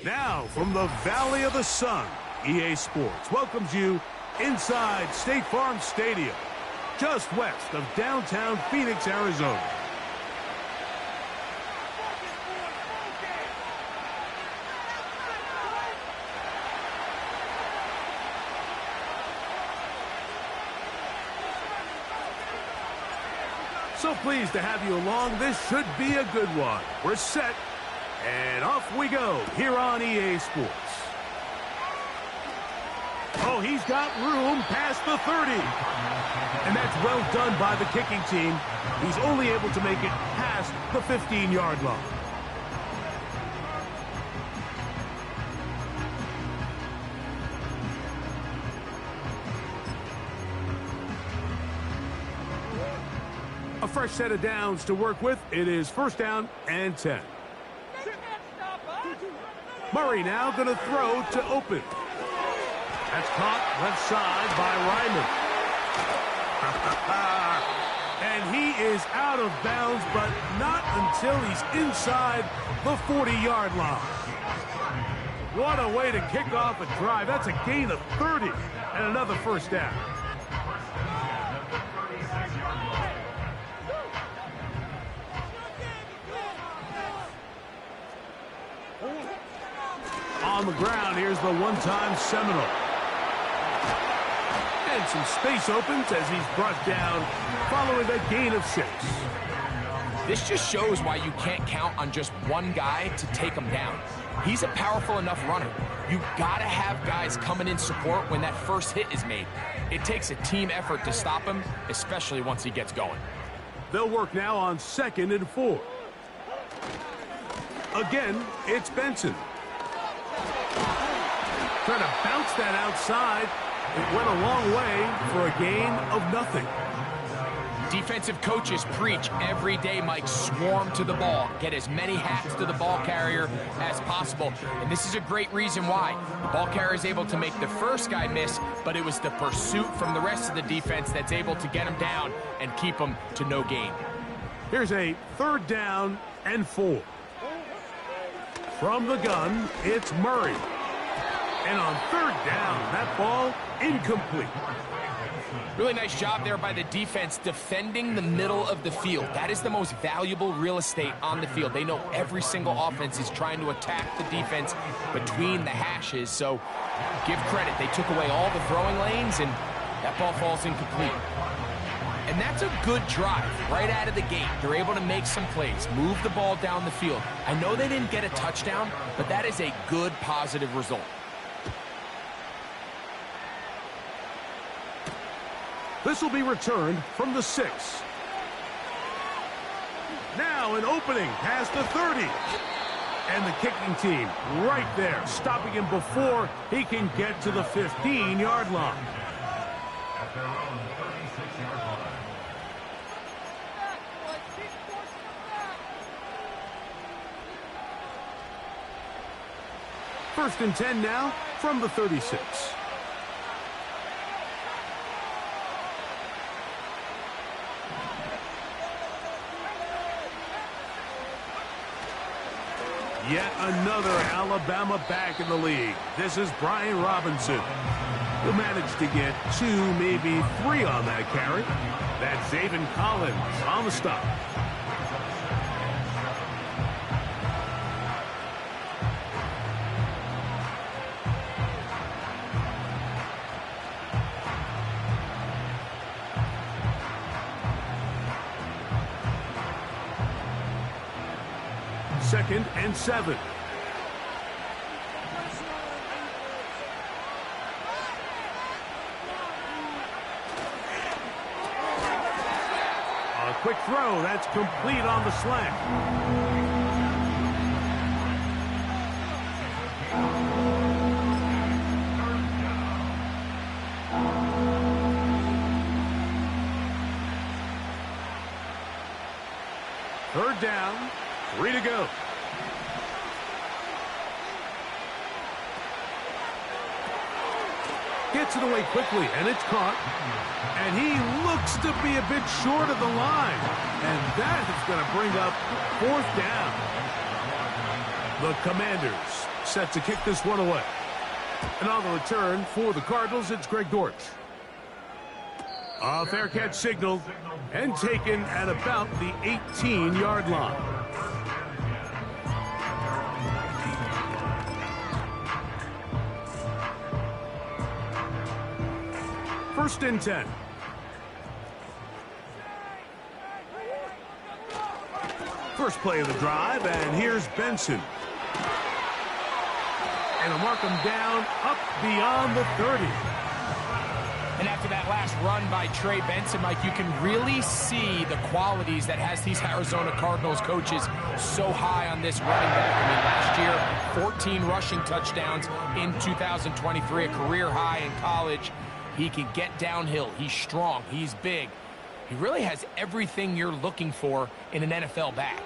Now, from the Valley of the Sun, EA Sports welcomes you inside State Farm Stadium, just west of downtown Phoenix, Arizona. So pleased to have you along. This should be a good one. We're set, and off we go here on EA Sports. Oh, he's got room past the 30. And that's well done by the kicking team. He's only able to make it past the 15-yard line. A fresh set of downs to work with. It is first down and 10. Murray now going to throw to open. That's caught left side by Ryman. And he is out of bounds, but not until he's inside the 40-yard line. What a way to kick off a drive. That's a gain of 30 and another first down. On the ground, here's the one-time Seminole. And some space opens as he's brought down following a gain of 6. This just shows why you can't count on just one guy to take him down. He's a powerful enough runner. You've got to have guys coming in support when that first hit is made. It takes a team effort to stop him, especially once he gets going. They'll work now on 2nd and 4. Again, it's Benson. Trying to bounce that outside. It went a long way for a gain of nothing. Defensive coaches preach every day, Mike, swarm to the ball. Get as many hats to the ball carrier as possible. And this is a great reason why. The ball carrier is able to make the first guy miss, but it was the pursuit from the rest of the defense that's able to get him down and keep him to no gain. Here's a 3rd down and 4. From the gun, it's Murray. And on 3rd down, that ball incomplete. Really nice job there by the defense defending the middle of the field. That is the most valuable real estate on the field. They know every single offense is trying to attack the defense between the hashes. So give credit. They took away all the throwing lanes, and that ball falls incomplete. And that's a good drive right out of the gate. They're able to make some plays, move the ball down the field. I know they didn't get a touchdown, but that is a good, positive result. This will be returned from the 6. Now an opening past the 30. And the kicking team right there, stopping him before he can get to the 15-yard line. First and 10 now from the 36. Yet another Alabama back in the league. This is Brian Robinson. He'll manage to get 2, maybe 3 on that carry. That's Zaven Collins on the stop. Second and 7. A quick throw. That's complete on the slant. Third down. 3 to go. Gets it away quickly, and it's caught. And he looks to be a bit short of the line. And that is going to bring up 4th down. The Commanders set to kick this one away. And on the return for the Cardinals, it's Greg Dortch. A fair catch signaled and taken at about the 18-yard line. First and 10. First play of the drive, and here's Benson. And they'll mark him down up beyond the 30. And after that last run by Trey Benson, Mike, you can really see the qualities that has these Arizona Cardinals coaches so high on this running back. I mean, last year, 14 rushing touchdowns in 2023, a career high in college. He can get downhill. He's strong. He's big. He really has everything you're looking for in an NFL back.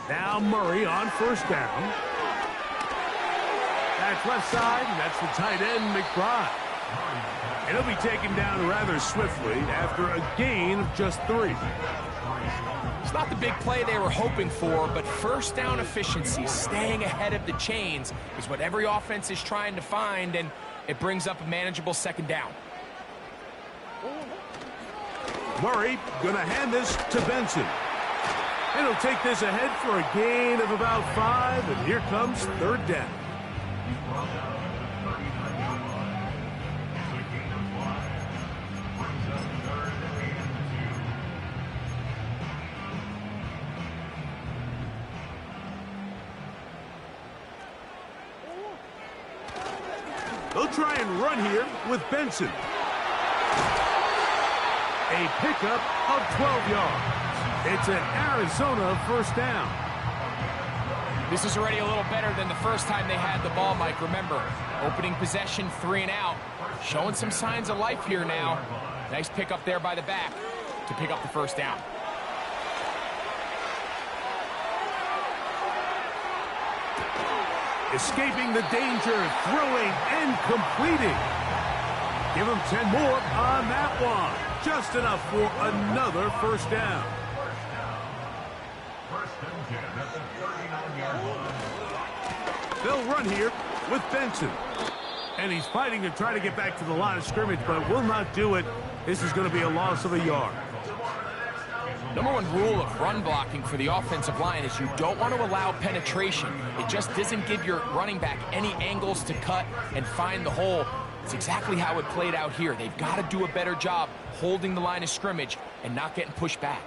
Now Murray on first down. That's left side, and that's the tight end, McBride. And he'll be taken down rather swiftly after a gain of just 3. It's not the big play they were hoping for, but first down efficiency, staying ahead of the chains, is what every offense is trying to find, and it brings up a manageable second down. Murray going to hand this to Benson. And he'll take this ahead for a gain of about 5, and here comes third down. They'll try and run here with Benson. A pickup of 12 yards. It's an Arizona first down. This is already a little better than the first time they had the ball, Mike. Remember, opening possession, 3 and out. Showing some signs of life here now. Nice pickup there by the back to pick up the first down. Escaping the danger, throwing and completing. Give him 10 more on that one. Just enough for another first down. They'll run here with Benson. And he's fighting to try to get back to the line of scrimmage, but will not do it. This is going to be a loss of a yard. Number one rule of run blocking for the offensive line is you don't want to allow penetration. It just doesn't give your running back any angles to cut and find the hole. It's exactly how it played out here. They've got to do a better job holding the line of scrimmage and not getting pushed back.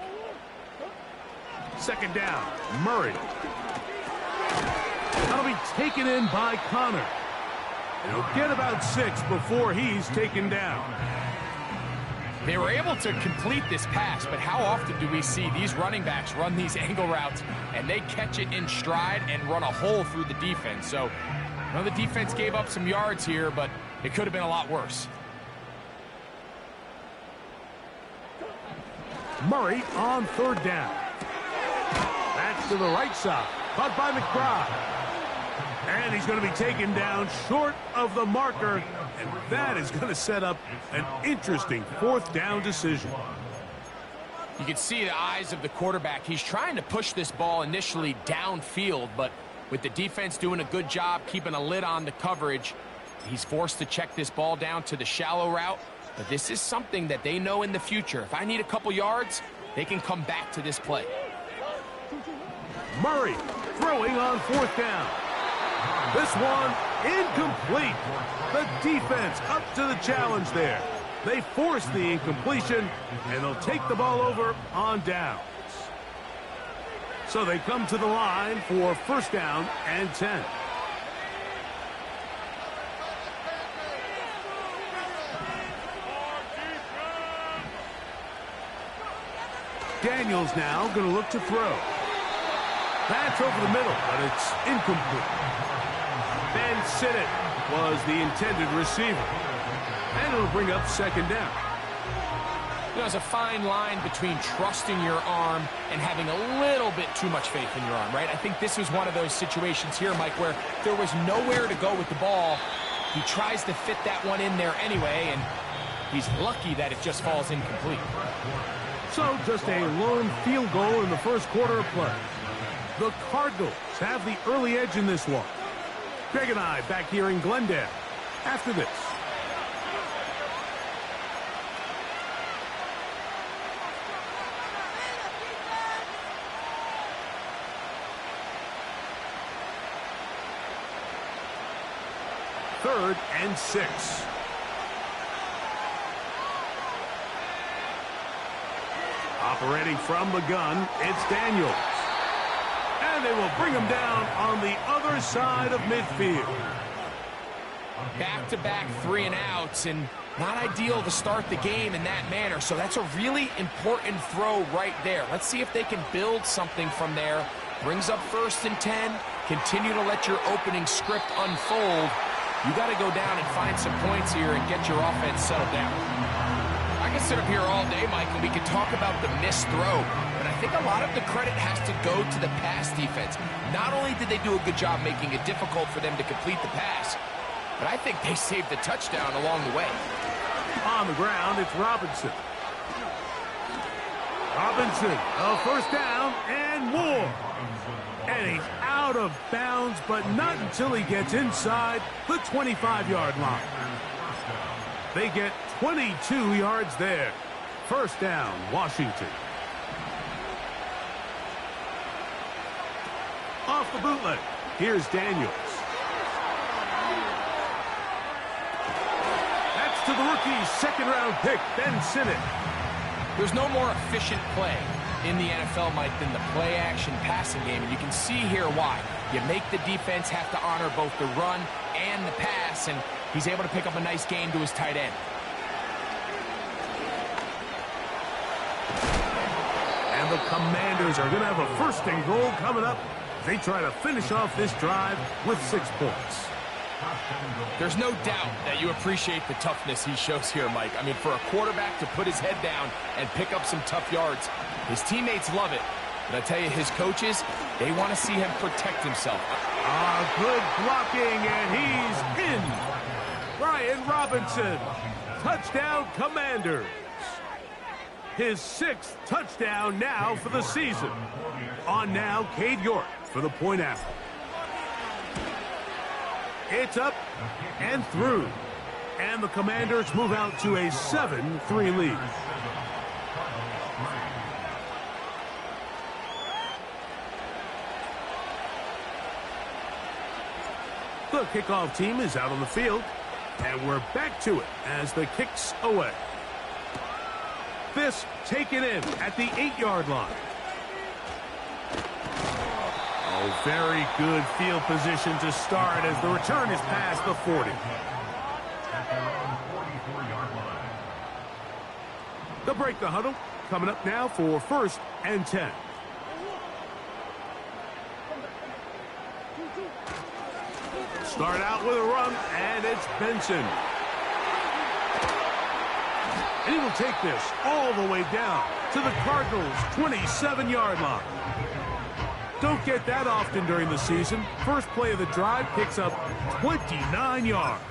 Second down, Murray. That'll be taken in by Connor. And he'll get about 6 before he's taken down. They were able to complete this pass, but how often do we see these running backs run these angle routes and they catch it in stride and run a hole through the defense? So, I know the defense gave up some yards here, but it could have been a lot worse. Murray on third down. That's to the right side. Caught by McBride. And he's going to be taken down short of the marker. And that is going to set up an interesting fourth down decision. You can see the eyes of the quarterback. He's trying to push this ball initially downfield, but with the defense doing a good job keeping a lid on the coverage, he's forced to check this ball down to the shallow route. But this is something that they know in the future. If I need a couple yards, they can come back to this play. Murray throwing on fourth down. This one incomplete. The defense up to the challenge there. They force the incompletion, and they'll take the ball over on downs. So they come to the line for first down and 10. Daniels now going to look to throw. That's over the middle, but it's incomplete. Ben Sinnott was the intended receiver. And it'll bring up second down. You know, there's a fine line between trusting your arm and having a little bit too much faith in your arm, right? I think this was one of those situations here, Mike, where there was nowhere to go with the ball. He tries to fit that one in there anyway, and he's lucky that it just falls incomplete. So just a lone field goal in the first quarter of play. The Cardinals have the early edge in this one. Greg and I back here in Glendale after this. Third and 6. Operating from the gun, it's Daniels. And they will bring him down on the other side of midfield. Back-to-back 3-and-outs, and not ideal to start the game in that manner. So that's a really important throw right there. Let's see if they can build something from there. Brings up 1st and 10. Continue to let your opening script unfold. You got to go down and find some points here and get your offense settled down. I can sit up here all day, Mike, and we can talk about the missed throw, but I think a lot of the credit has to go to the pass defense. Not only did they do a good job making it difficult for them to complete the pass, but I think they saved the touchdown along the way. On the ground, it's Robinson. Robinson, a first down and more. And he's out of bounds, but not until he gets inside the 25-yard line. They get 22 yards there. First down, Washington. Off the bootleg, here's Daniels. That's to the rookie's second-round pick, Ben Sinnott. There's no more efficient play in the NFL, Mike, than the play-action passing game, and you can see here why. You make the defense have to honor both the run and the pass, and he's able to pick up a nice gain to his tight end. And the Commanders are going to have a 1st and goal coming up. They try to finish off this drive with 6 points. There's no doubt that you appreciate the toughness he shows here, Mike. I mean, for a quarterback to put his head down and pick up some tough yards, his teammates love it. But I tell you, his coaches, they want to see him protect himself. Good blocking, and he's in. Brian Robinson, touchdown Commanders. His 6th touchdown now for the season. On now, Cade York for the point after. It's up and through. And the Commanders move out to a 7-3 lead. The kickoff team is out on the field. And we're back to it as the kick's away. This taken in at the 8-yard line. Oh, very good field position to start as the return is past the 40. They'll break the huddle. Coming up now for 1st and 10. Start out with a run, and it's Benson. And he will take this all the way down to the Cardinals' 27-yard line. Don't get that often during the season. First play of the drive picks up 29 yards.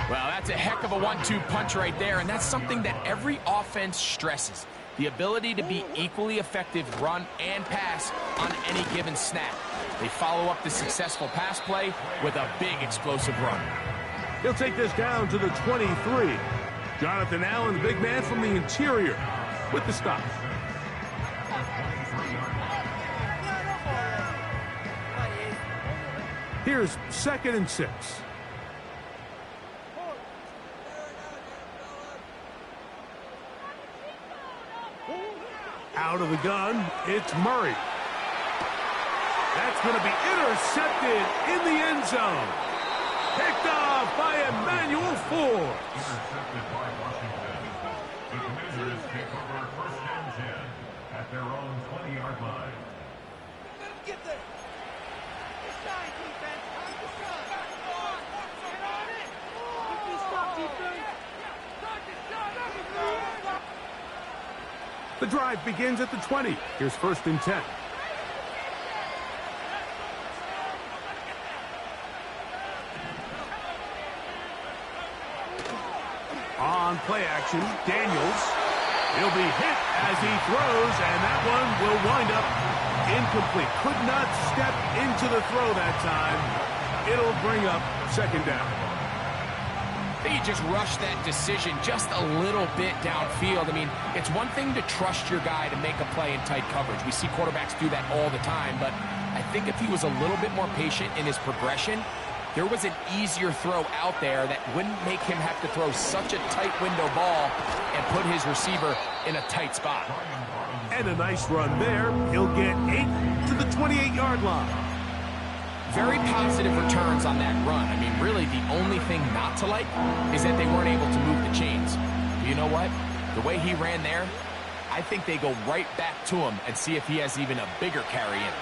Well, that's a heck of a 1-2 punch right there, and that's something that every offense stresses. The ability to be equally effective run and pass on any given snap. They follow up the successful pass play with a big explosive run. He'll take this down to the 23. Jonathan Allen, the big man from the interior, with the stop. Here's 2nd and 6. Out of the gun, it's Murray. That's going to be intercepted in the end zone. Picked off by Emmanuel Forbes. The Commanders take over 1st and 10 at their own 20-yard line. Get there. It's time, defense. Time to shot. Get on it. If you stop defense. The drive begins at the 20. Here's 1st and 10. On play action, Daniels. He'll be hit as he throws, and that one will wind up Incomplete. Could not step into the throw that time. It'll bring up second down. You just rush that decision just a little bit downfield. I mean, it's one thing to trust your guy to make a play in tight coverage. We see quarterbacks do that all the time, but I think if he was a little bit more patient in his progression, there was an easier throw out there that wouldn't make him have to throw such a tight window ball and put his receiver in a tight spot. And a nice run there. He'll get 8 to the 28-yard line. Very positive returns on that run. I mean, really, the only thing not to like is that they weren't able to move the chains. But you know what? The way he ran there, I think they go right back to him and see if he has even a bigger carry in him.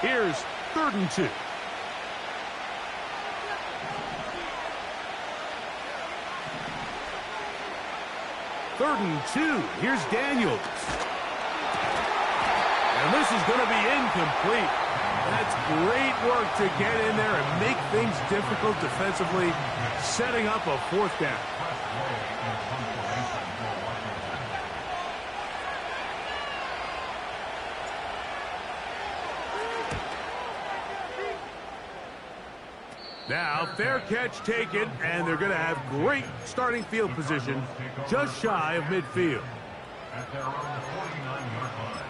Here's 3rd and 2. Third and 2. Here's Daniels. And this is going to be incomplete. That's great work to get in there and make things difficult defensively, setting up a 4th down. Now, fair catch taken, and they're going to have great starting field position just shy of midfield. At their own 49-yard line.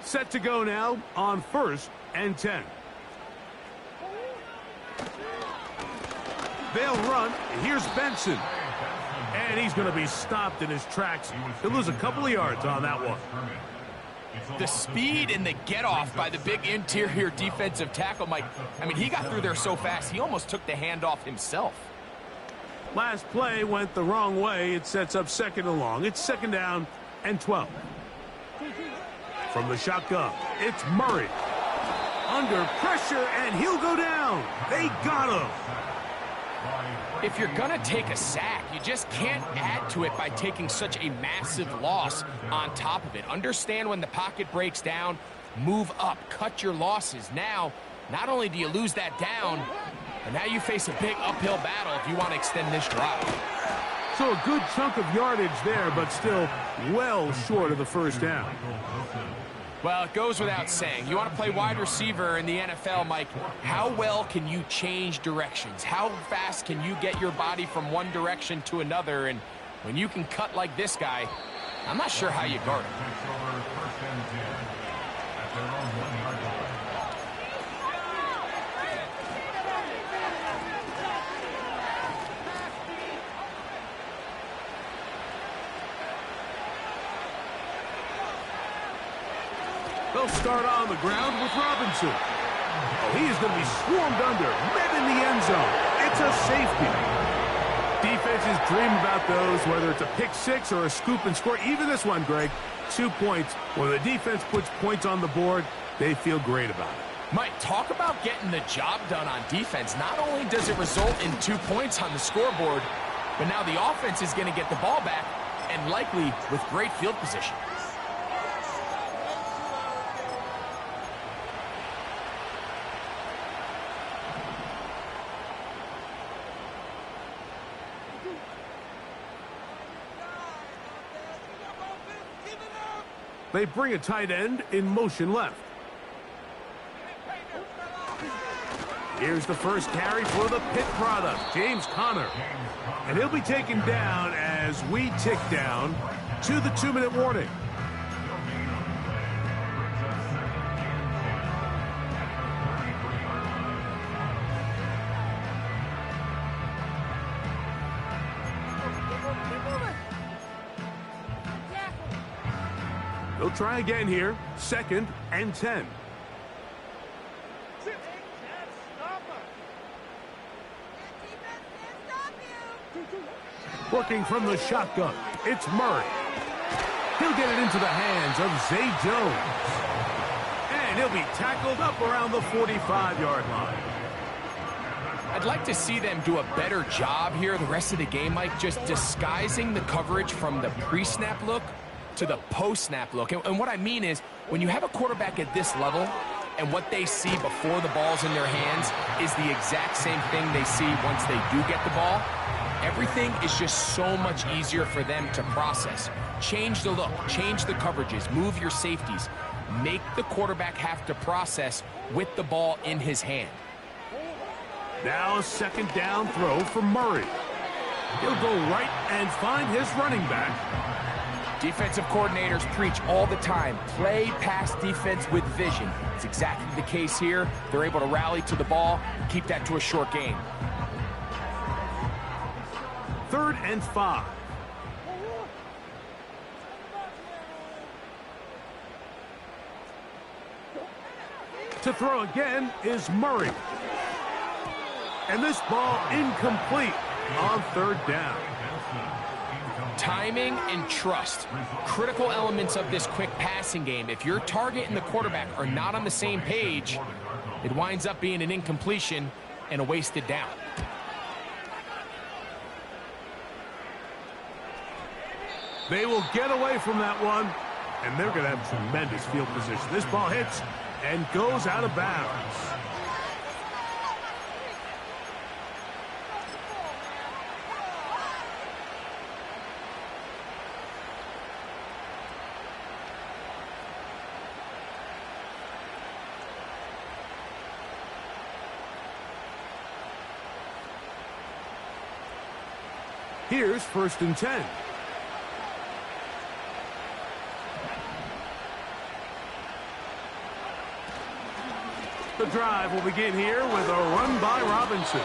Set to go now on 1st and 10. They'll run. Here's Benson. And he's going to be stopped in his tracks. He'll lose a couple of yards on that one. The speed and the get-off by the big interior defensive tackle, Mike. I mean, he got through there so fast, he almost took the handoff himself. Last play went the wrong way. It sets up 2nd and long. It's 2nd down and 12. From the shotgun, it's Murray. Under pressure, and he'll go down. They got him. If you're going to take a sack, you just can't add to it by taking such a massive loss on top of it. Understand when the pocket breaks down, move up, cut your losses. Now, not only do you lose that down, but now you face a big uphill battle if you want to extend this drive. So a good chunk of yardage there, but still well short of the 1st down. Well, it goes without saying. You want to play wide receiver in the NFL, Mike. How well can you change directions? How fast can you get your body from one direction to another? And when you can cut like this guy, I'm not sure how you guard him. They'll start on the ground with Robinson. Oh, he is going to be swarmed under, met in the end zone. It's a safety. Defenses dream about those, whether it's a pick six or a scoop and score. Even this one, Greg, 2 points. When the defense puts points on the board, they feel great about it. Mike, talk about getting the job done on defense. Not only does it result in 2 points on the scoreboard, but now the offense is going to get the ball back, and likely with great field position. They bring a tight end in motion left. Here's the first carry for the Pitt product, James Conner. And he'll be taken down as we tick down to the 2-minute warning. They'll try again here, 2nd and 10. Working from the shotgun, it's Murray. He'll get it into the hands of Zay Jones. And he'll be tackled up around the 45-yard line. I'd like to see them do a better job here the rest of the game, Mike, just disguising the coverage from the pre-snap look to the post-snap look. And what I mean is, when you have a quarterback at this level, and what they see before the ball's in their hands is the exact same thing they see once they do get the ball. Everything is just so much easier for them to process. Change the look, change the coverages, move your safeties. Make the quarterback have to process with the ball in his hand. Now a second down throw for Murray. He'll go right and find his running back. Defensive coordinators preach all the time, play pass defense with vision. It's exactly the case here. They're able to rally to the ball and keep that to a short game. 3rd and 5. To throw again is Murray. And this ball incomplete on 3rd down. Timing and trust, critical elements of this quick passing game. If your target and the quarterback are not on the same page, it winds up being an incompletion and a wasted down. They will get away from that one, and they're going to have tremendous field position. This ball hits and goes out of bounds. Here's 1st and 10. The drive will begin here with a run by Robinson.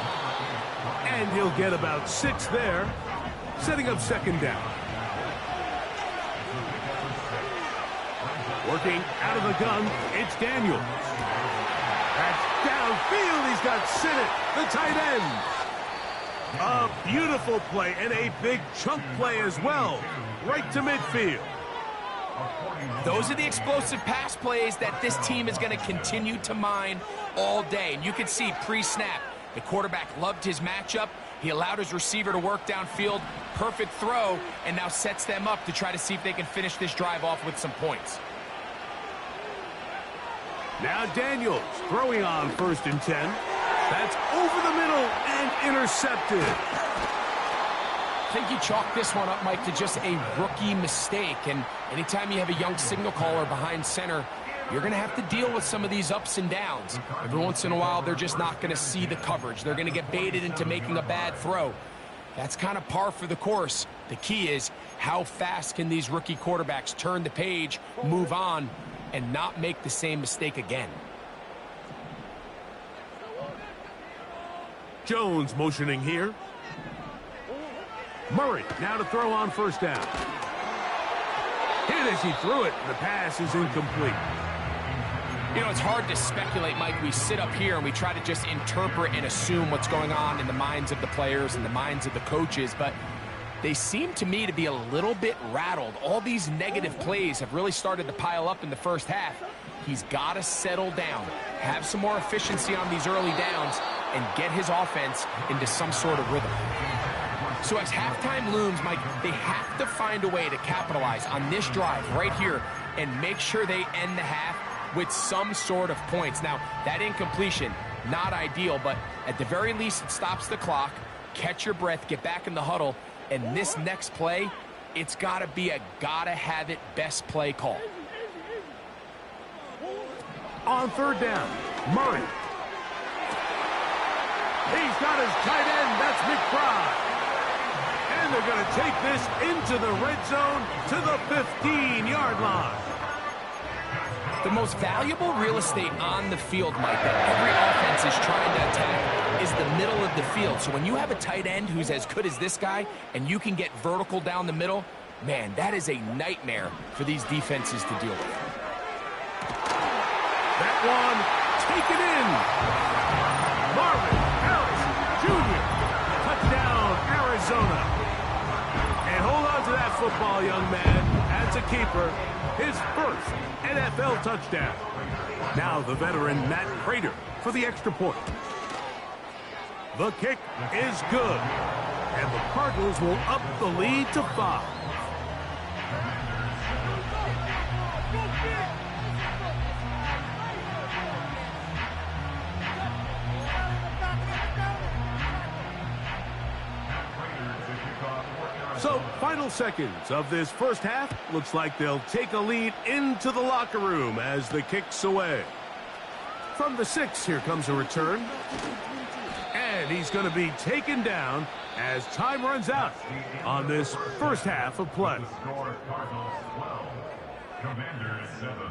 And he'll get about 6 there, setting up 2nd down. Working out of the gun, it's Daniels. That's downfield. He's got Sinnott, the tight end. A beautiful play and a big chunk play as well, right to midfield. Those are the explosive pass plays that this team is going to continue to mine all day. And you can see pre-snap, the quarterback loved his matchup. He allowed his receiver to work downfield. Perfect throw, and now sets them up to try to see if they can finish this drive off with some points. Now Daniels throwing on 1st and 10. That's over the middle and intercepted. I think you chalk this one up, Mike, to just a rookie mistake. And anytime you have a young signal caller behind center, you're going to have to deal with some of these ups and downs. Every once in a while, they're just not going to see the coverage. They're going to get baited into making a bad throw. That's kind of par for the course. The key is how fast can these rookie quarterbacks turn the page, move on, and not make the same mistake again. Jones motioning here. Murray now to throw on 1st down. Hit as he threw it. The pass is incomplete. You know, it's hard to speculate, Mike. We sit up here and we try to just interpret and assume what's going on in the minds of the players and the minds of the coaches, but they seem to me to be a little bit rattled. All these negative plays have really started to pile up in the first half. He's got to settle down, have some more efficiency on these early downs, and get his offense into some sort of rhythm. So as halftime looms, Mike, they have to find a way to capitalize on this drive right here and make sure they end the half with some sort of points. Now, that incompletion, not ideal, but at the very least it stops the clock. Catch your breath, get back in the huddle, and this next play, it's got to be a gotta-have-it best play call. On 3rd down, Murray. He's got his tight end, that's McBride. And they're going to take this into the red zone to the 15-yard line. The most valuable real estate on the field, Mike, that every offense is trying to attack is the middle of the field. So when you have a tight end who's as good as this guy and you can get vertical down the middle, man, that is a nightmare for these defenses to deal with. That one taken in. Marvin Harrison Jr. Touchdown, Arizona. And hold on to that football, young man. That's a keeper. His first NFL touchdown. Now the veteran Matt Prater for the extra point. The kick is good. And the Cardinals will up the lead to 5. So, final seconds of this first half. Looks like they'll take a lead into the locker room as the kick's away. From the 6, here comes a return. And he's going to be taken down as time runs out on this first half of play. Score Cardinals 12, Commanders 7.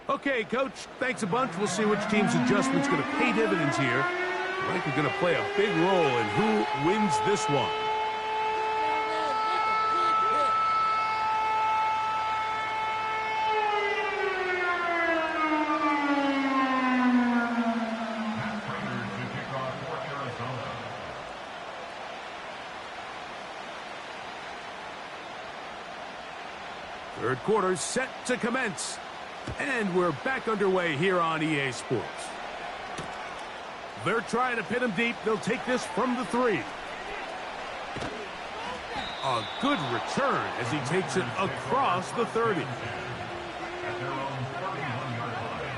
Okay, Coach, thanks a bunch. We'll see which team's adjustment's going to pay dividends here. I think they're going to play a big role in who wins this one. Third quarter set to commence. And we're back underway here on EA Sports. They're trying to pin him deep. They'll take this from the 3. A good return as he takes it across the 30. At their own 41-yard line.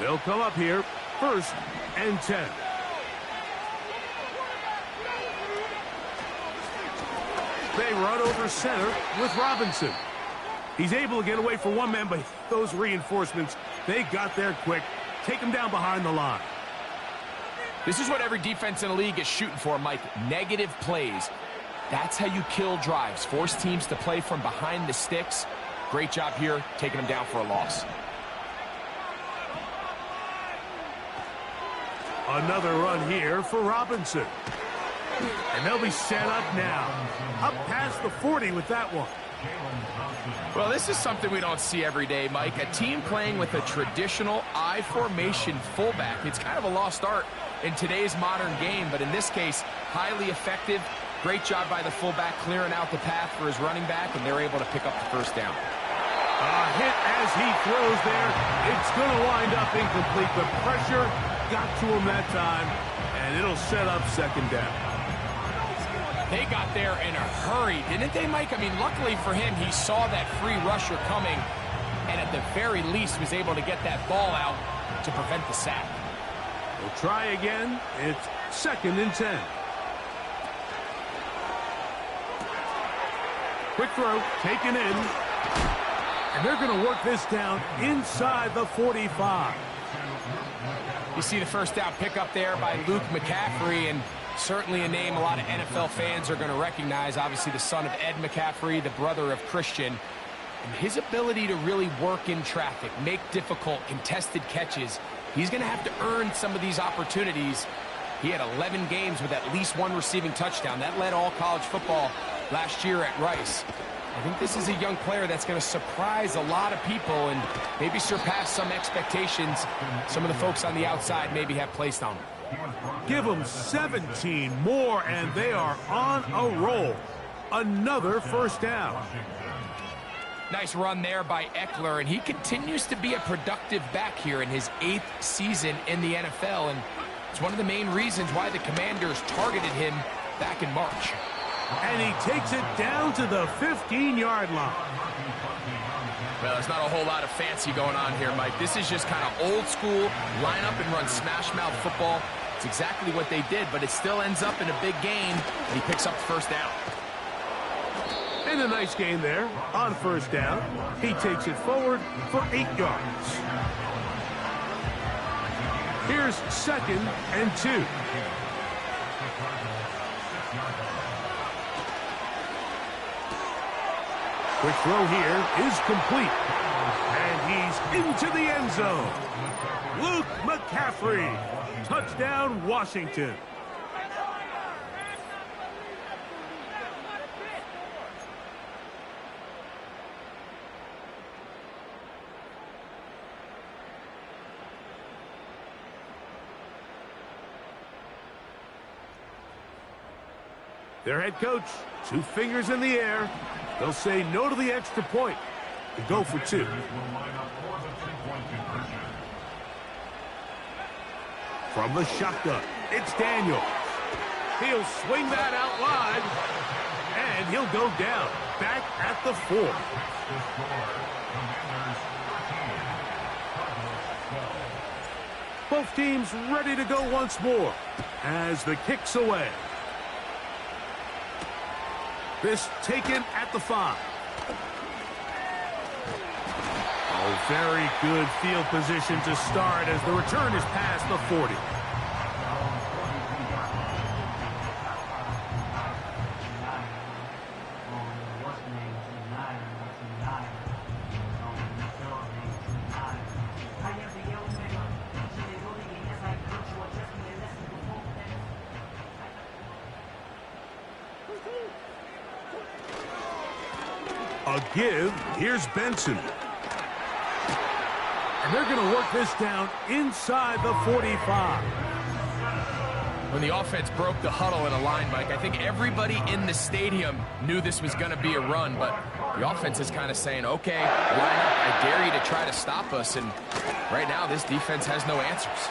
They'll come up here, 1st and 10. They run over center with Robinson. He's able to get away for one man, but those reinforcements, they got there quick. Take him down behind the line. This is what every defense in the league is shooting for, Mike. Negative plays. That's how you kill drives. Force teams to play from behind the sticks. Great job here, taking them down for a loss. Another run here for Robinson. And they'll be set up now. Up past the 40 with that one. Well, this is something we don't see every day, Mike. A team playing with a traditional I formation fullback. It's kind of a lost art in today's modern game, but in this case, highly effective. Great job by the fullback clearing out the path for his running back, and they're able to pick up the first down. A hit as he throws there. It's going to wind up incomplete. The pressure got to him that time, and it'll set up second down. They got there in a hurry, didn't they, Mike? I mean, luckily for him, he saw that free rusher coming, and at the very least was able to get that ball out to prevent the sack. We'll try again. It's 2nd and 10. Quick throw, taken in. And they're going to work this down inside the 45. You see the first down pickup there by Luke McCaffrey, and certainly a name a lot of NFL fans are going to recognize. Obviously the son of Ed McCaffrey, the brother of Christian. And his ability to really work in traffic, make difficult contested catches. He's going to have to earn some of these opportunities. He had 11 games with at least one receiving touchdown. That led all college football last year at Rice. I think this is a young player that's going to surprise a lot of people and maybe surpass some expectations some of the folks on the outside maybe have placed on him. Give them 17 more, and they are on a roll. Another first down. Nice run there by Eckler, and he continues to be a productive back here in his 8th season in the NFL, and it's one of the main reasons why the Commanders targeted him back in March. And he takes it down to the 15-yard line. Well, there's not a whole lot of fancy going on here, Mike. This is just kind of old school, line up and run smash mouth football. It's exactly what they did, but it still ends up in a big game, and he picks up the first down. And a nice gain there on first down. He takes it forward for 8 yards. Here's 2nd and 2. Quick throw here is complete. And he's into the end zone. Luke McCaffrey. Touchdown, Washington. Their head coach, 2 fingers in the air. They'll say no to the extra point and go for 2. From the shotgun, it's Daniels. He'll swing that out wide, and he'll go down, back at the 4. Both teams ready to go once more as the kick's away. This taken at the 5. Oh, very good field position to start as the return is past the 40. A give. Here's Benson. And they're going to work this down inside the 45. When the offense broke the huddle in a line, Mike, I think everybody in the stadium knew this was going to be a run, but the offense is kind of saying, okay, line up, I dare you to try to stop us, and right now this defense has no answers.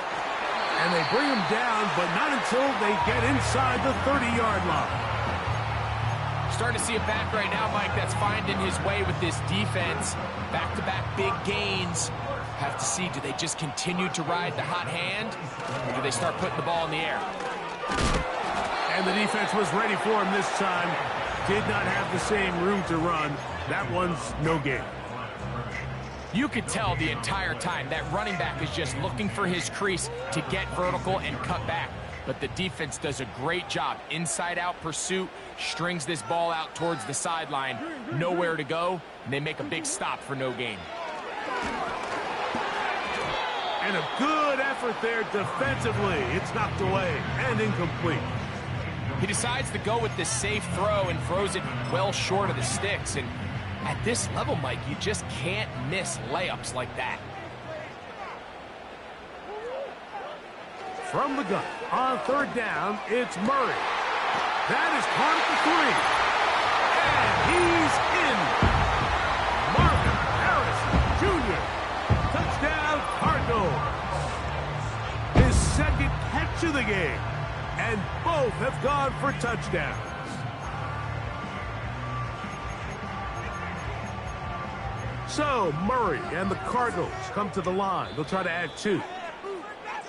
And they bring him down, but not until they get inside the 30-yard line. Starting to see a back right now, Mike, that's finding his way with this defense. Back-to-back big gains. Have to see, do they just continue to ride the hot hand, or do they start putting the ball in the air? And the defense was ready for him this time. Did not have the same room to run. That one's no gain. You could tell the entire time that running back is just looking for his crease to get vertical and cut back. But the defense does a great job. Inside-out pursuit, strings this ball out towards the sideline. Nowhere to go, and they make a big stop for no gain. And a good effort there defensively. It's knocked away and incomplete. He decides to go with this safe throw and throws it well short of the sticks. And at this level, Mike, you just can't miss layups like that. From the gun, on 3rd down, it's Murray. That is caught at the 3. And he's in. Marvin Harrison Jr. Touchdown, Cardinals. His second catch of the game. And both have gone for touchdowns. So, Murray and the Cardinals come to the line. They'll try to add 2.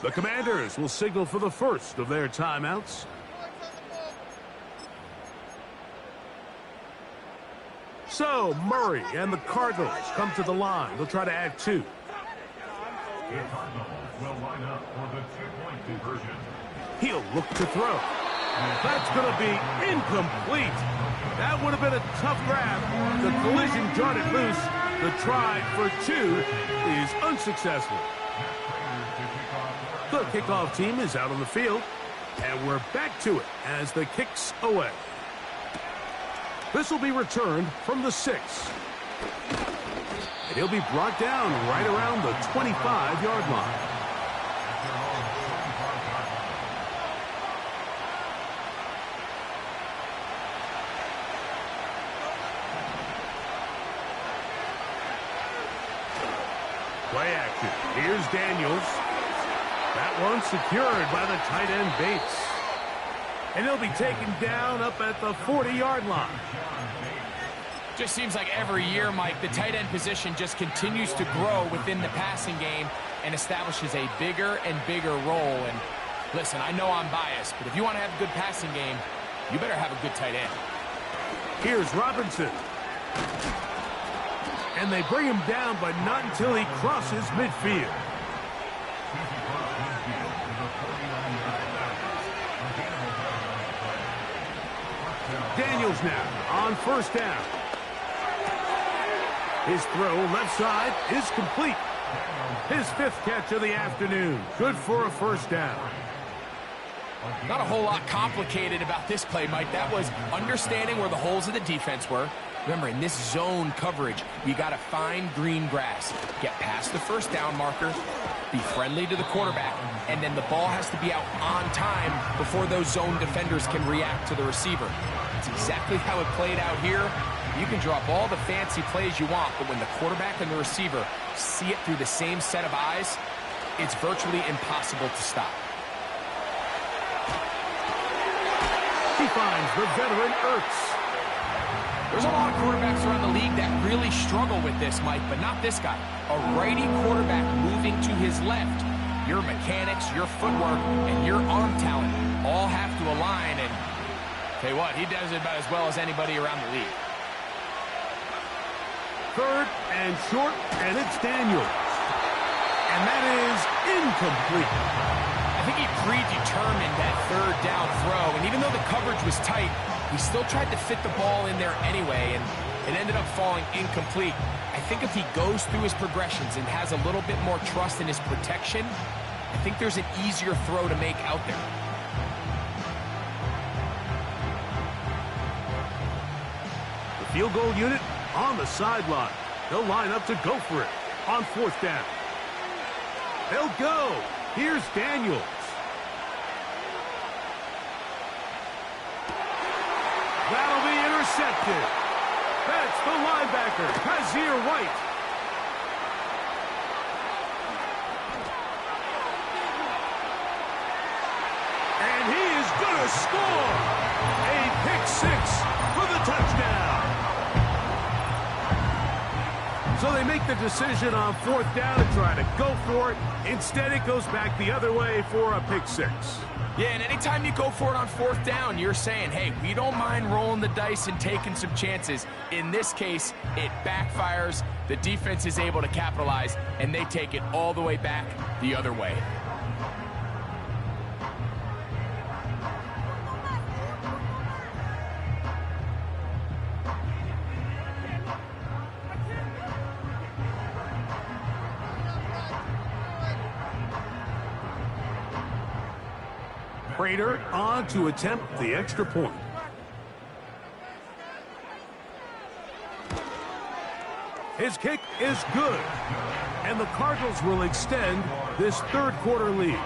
The Commanders will signal for the first of their timeouts. So, Murray and the Cardinals come to the line. They'll try to add 2. The Cardinals will line up for the 2-point conversion. He'll look to throw. That's going to be incomplete. That would have been a tough grab. The collision jarred it loose. The try for 2 is unsuccessful. The kickoff team is out on the field, and we're back to it as the kick's away. This will be returned from the 6. And he'll be brought down right around the 25-yard line. Play action. Here's Daniels. That one secured by the tight end Bates. And he'll be taken down up at the 40-yard line. Just seems like every year, Mike, the tight end position just continues to grow within the passing game and establishes a bigger and bigger role. And listen, I know I'm biased, but if you want to have a good passing game, you better have a good tight end. Here's Robinson. And they bring him down, but not until he crosses midfield. Daniels now on 1st down. His throw left side is complete. His 5th catch of the afternoon. Good for a 1st down. Not a whole lot complicated about this play, Mike. That was understanding where the holes of the defense were. Remember, in this zone coverage, you got to find green grass. Get past the 1st down marker, be friendly to the quarterback, and then the ball has to be out on time before those zone defenders can react to the receiver. It's exactly how it played out here. You can drop all the fancy plays you want, but when the quarterback and the receiver see it through the same set of eyes, it's virtually impossible to stop. He finds the veteran Ertz. There's a lot of quarterbacks around the league that really struggle with this, Mike, but not this guy. A righty quarterback moving to his left. Your mechanics, your footwork, and your arm talent all have to align, and tell you what, he does it about as well as anybody around the league. Third and short, and it's Daniels. And that is incomplete. I think he predetermined that third down throw, and even though the coverage was tight, he still tried to fit the ball in there anyway, and it ended up falling incomplete. I think if he goes through his progressions and has a little bit more trust in his protection, I think there's an easier throw to make out there. The field goal unit on the sideline. They'll line up to go for it on fourth down. They'll go. Here's Daniels. That'll be intercepted. That's the linebacker, Kazir White. And he is going to score. A pick six for the touchdown. So they make the decision on fourth down to try to go for it. Instead, it goes back the other way for a pick six. Yeah, and anytime you go for it on fourth down, you're saying, hey, we don't mind rolling the dice and taking some chances. In this case, it backfires. The defense is able to capitalize, and they take it all the way back the other way. Prater on to attempt the extra point. His kick is good. And the Cardinals will extend this third quarter lead.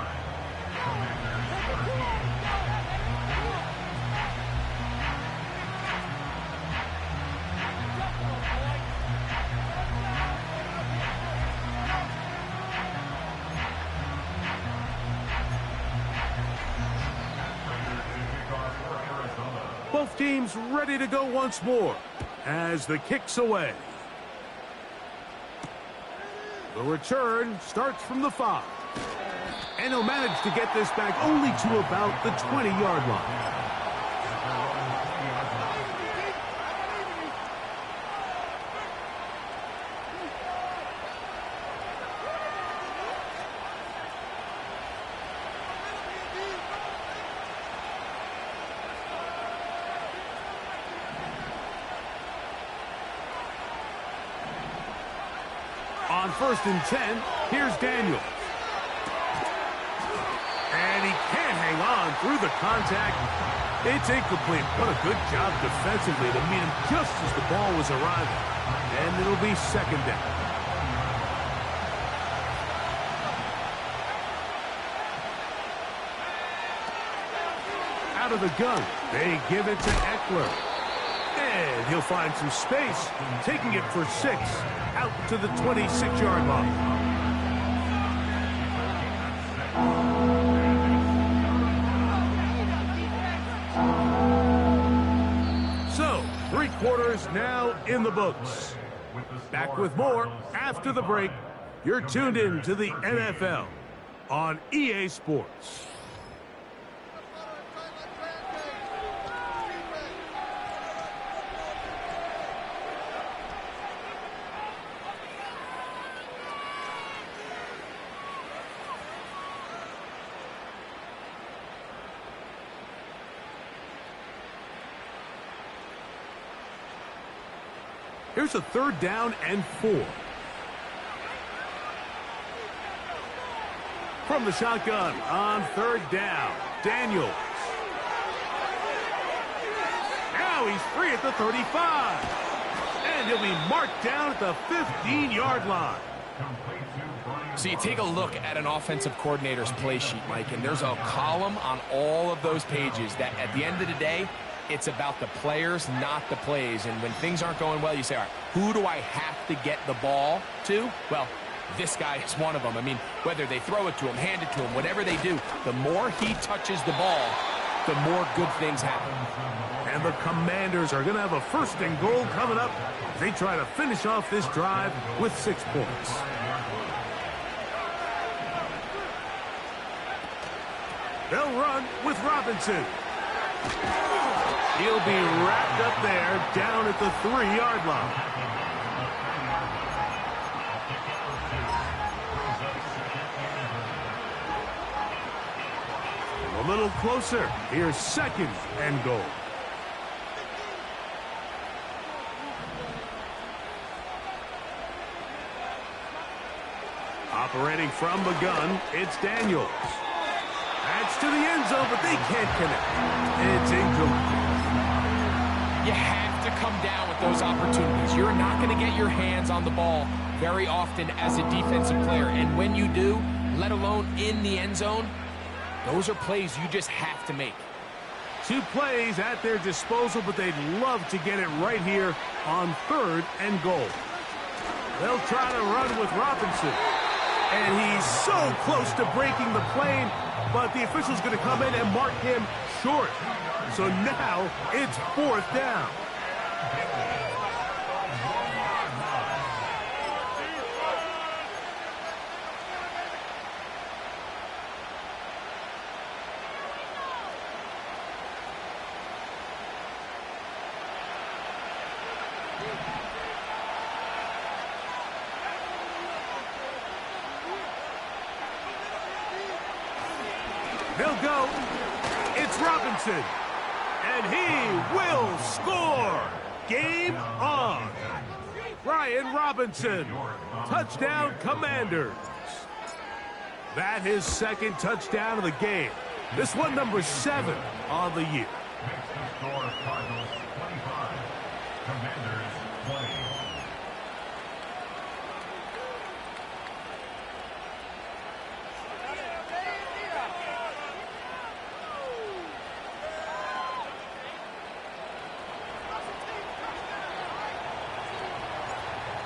Both teams ready to go once more as the kick's away. The return starts from the 5. And he'll manage to get this back only to about the 20-yard line. On 1st and 10, here's Daniels. And he can't hang on through the contact. It's incomplete. What a good job defensively to meet him just as the ball was arriving. And it'll be second down. Out of the gun, they give it to Eckler. And he'll find some space, taking it for 6, out to the 26-yard line. So, 3 quarters now in the books. Back with more after the break. You're tuned in to the NFL on EA Sports. Here's a 3rd down and 4. From the shotgun on 3rd down, Daniels. Now he's free at the 35. And he'll be marked down at the 15-yard line. So you take a look at an offensive coordinator's play sheet, Mike, and there's a column on all of those pages that at the end of the day, it's about the players, not the plays. And when things aren't going well, you say, all right, who do I have to get the ball to? Well, this guy is one of them. I mean, whether they throw it to him, hand it to him, whatever they do, the more he touches the ball, the more good things happen. And the Commanders are going to have a 1st and goal coming up. They try to finish off this drive with 6 points. They'll run with Robinson. He'll be wrapped up there down at the 3-yard line. A little closer. Here's 2nd and goal. Operating from the gun, it's Daniels. That's to the end zone, but they can't connect. It's incomplete. You have to come down with those opportunities. You're not going to get your hands on the ball very often as a defensive player. And when you do, let alone in the end zone, those are plays you just have to make. 2 plays at their disposal, but they'd love to get it right here on 3rd and goal. They'll try to run with Robinson. And he's so close to breaking the plane, but the official's going to come in and mark him short. So now it's 4th down. They'll go. It's Robinson. And he will score. Game on. Brian Robinson. Touchdown, Commanders. That his 2nd touchdown of the game. This one number 7 on the year. Next score, Cardinals 25, Commanders 20.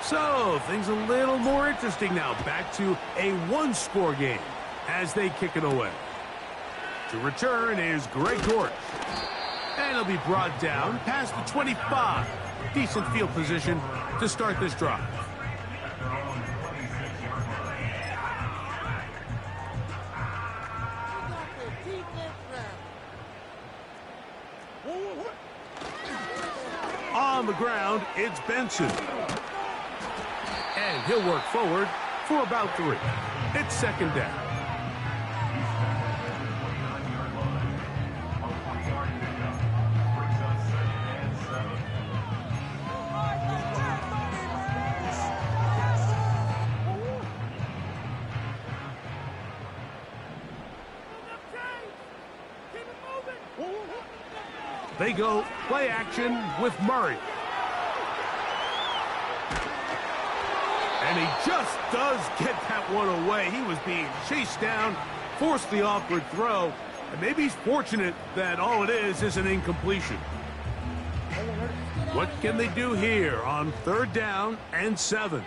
So, things a little more interesting now. Back to a 1-score game as they kick it away. To return is Greg Dortch. And he'll be brought down past the 25. Decent field position to start this drive. On the ground, it's Benson. And he'll work forward for about 3. It's 2nd down. They go play action with Murray. And he just does get that one away. He was being chased down, forced the awkward throw, and maybe he's fortunate that all it is an incompletion. What can they do here on 3rd down and 7?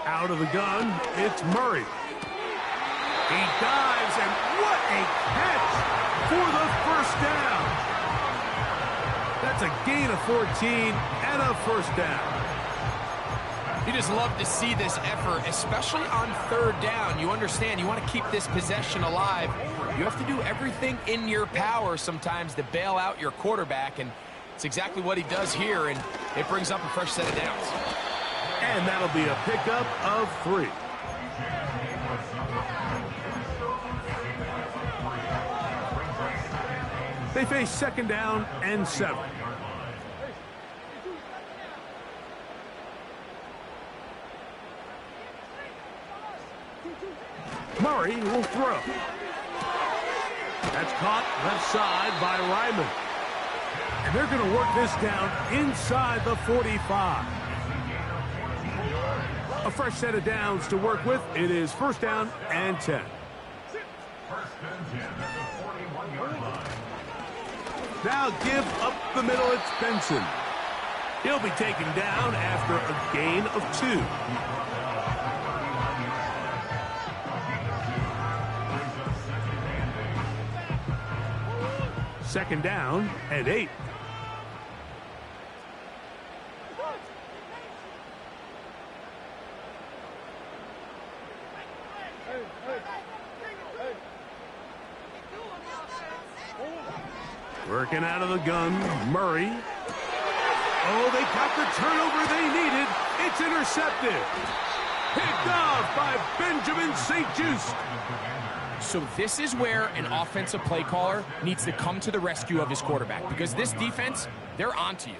Out of the gun, it's Murray. He dives, and what a catch for the 1st down. That's a gain of 14 and a 1st down. You just love to see this effort, especially on 3rd down. You understand, you want to keep this possession alive. You have to do everything in your power sometimes to bail out your quarterback, and it's exactly what he does here, and it brings up a fresh set of downs. And that'll be a pickup of 3. They face 2nd down and 7. Murray will throw. That's caught left side by Ryman. And they're going to work this down inside the 45. A fresh set of downs to work with. It is 1st down and 10. 1st and 10 at the 41-yard line. Now give up the middle, it's Benson. He'll be taken down after a gain of 2. Second down and 8. Working out of the gun, Murray. Oh, they got the turnover they needed. It's intercepted. Picked off by Benjamin St-Juste. So this is where an offensive play caller needs to come to the rescue of his quarterback, because this defense, they're onto you.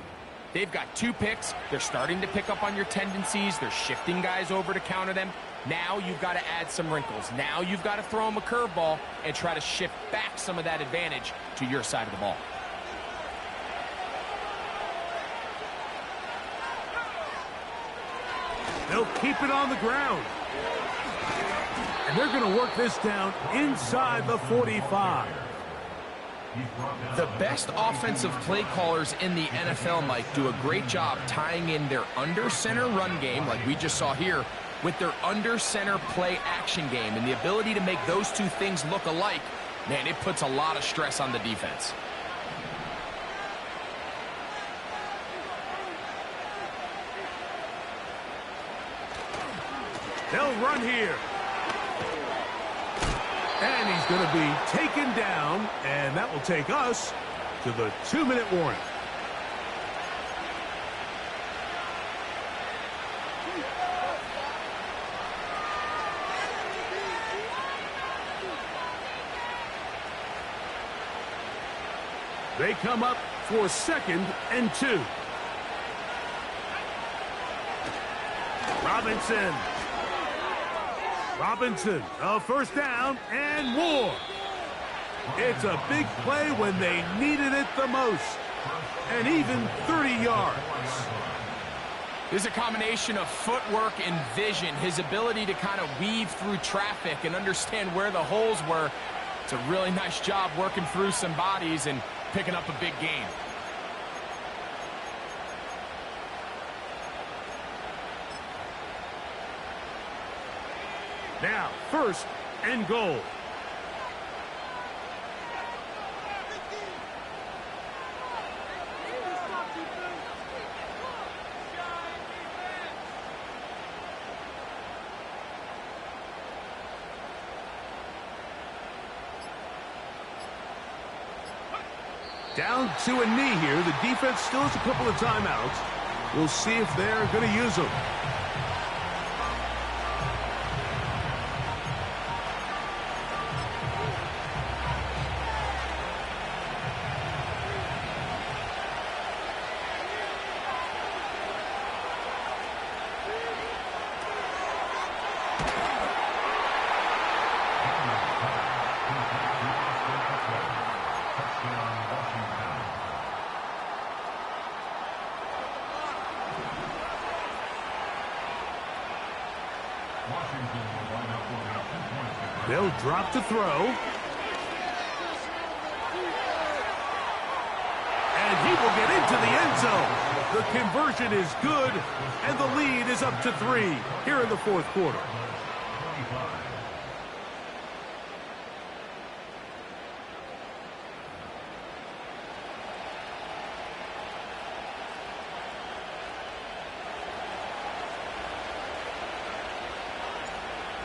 They've got 2 picks. They're starting to pick up on your tendencies. They're shifting guys over to counter them. Now you've got to add some wrinkles. Now you've got to throw them a curveball and try to shift back some of that advantage to your side of the ball. They'll keep it on the ground. And they're going to work this down inside the 45. The best offensive play callers in the NFL, Mike, do a great job tying in their under-center run game, like we just saw here, with their under-center play action game. And the ability to make those 2 things look alike, man, it puts a lot of stress on the defense. They'll run here. And he's going to be taken down, and that will take us to the 2-minute warning. They come up for 2nd and 2. Robinson, a first down and more. It's a big play when they needed it the most. And even 30 yards. There's a combination of footwork and vision, his ability to kind of weave through traffic and understand where the holes were. It's a really nice job working through some bodies and picking up a big gain. Now, 1st and goal. Down to a knee here. The defense still has a couple of timeouts. We'll see if they're going to use them. They'll drop to throw. And he will get into the end zone. The conversion is good, and the lead is up to 3 here in the 4th quarter.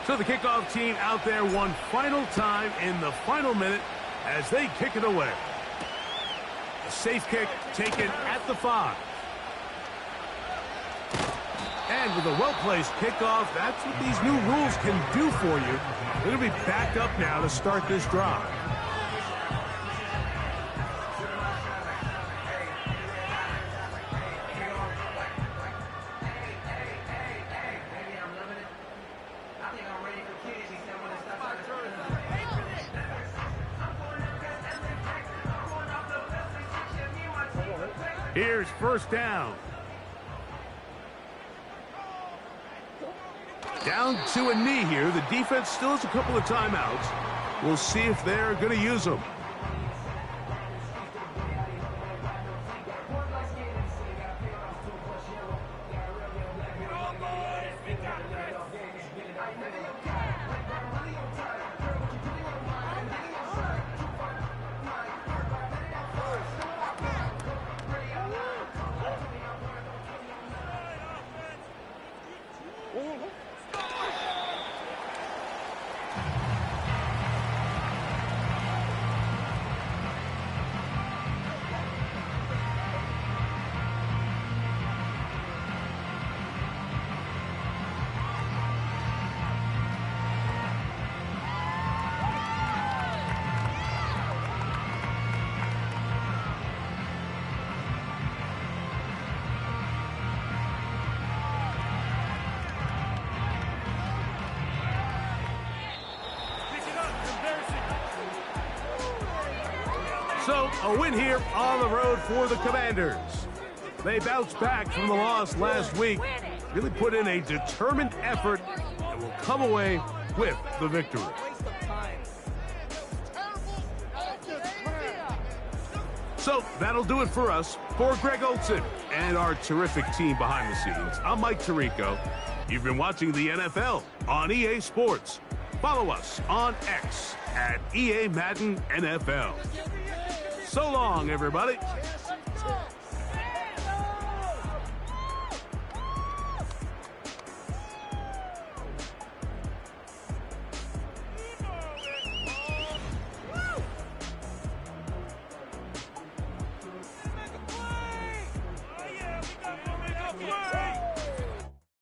So the kickoff team out there one final time in the final minute as they kick it away. A safe kick taken at the 5. And with a well-placed kickoff, that's what these new rules can do for you. They're going to be backed up now to start this drive. Here's 1st down. Down to a knee here. The defense still has a couple of timeouts. We'll see if they're going to use them. So, a win here on the road for the Commanders. They bounced back from the loss last week, really put in a determined effort, and will come away with the victory. So, that'll do it for us. For Greg Olson and our terrific team behind the scenes, I'm Mike Tirico. You've been watching the NFL on EA Sports. Follow us on X at EA Madden NFL. So long, everybody.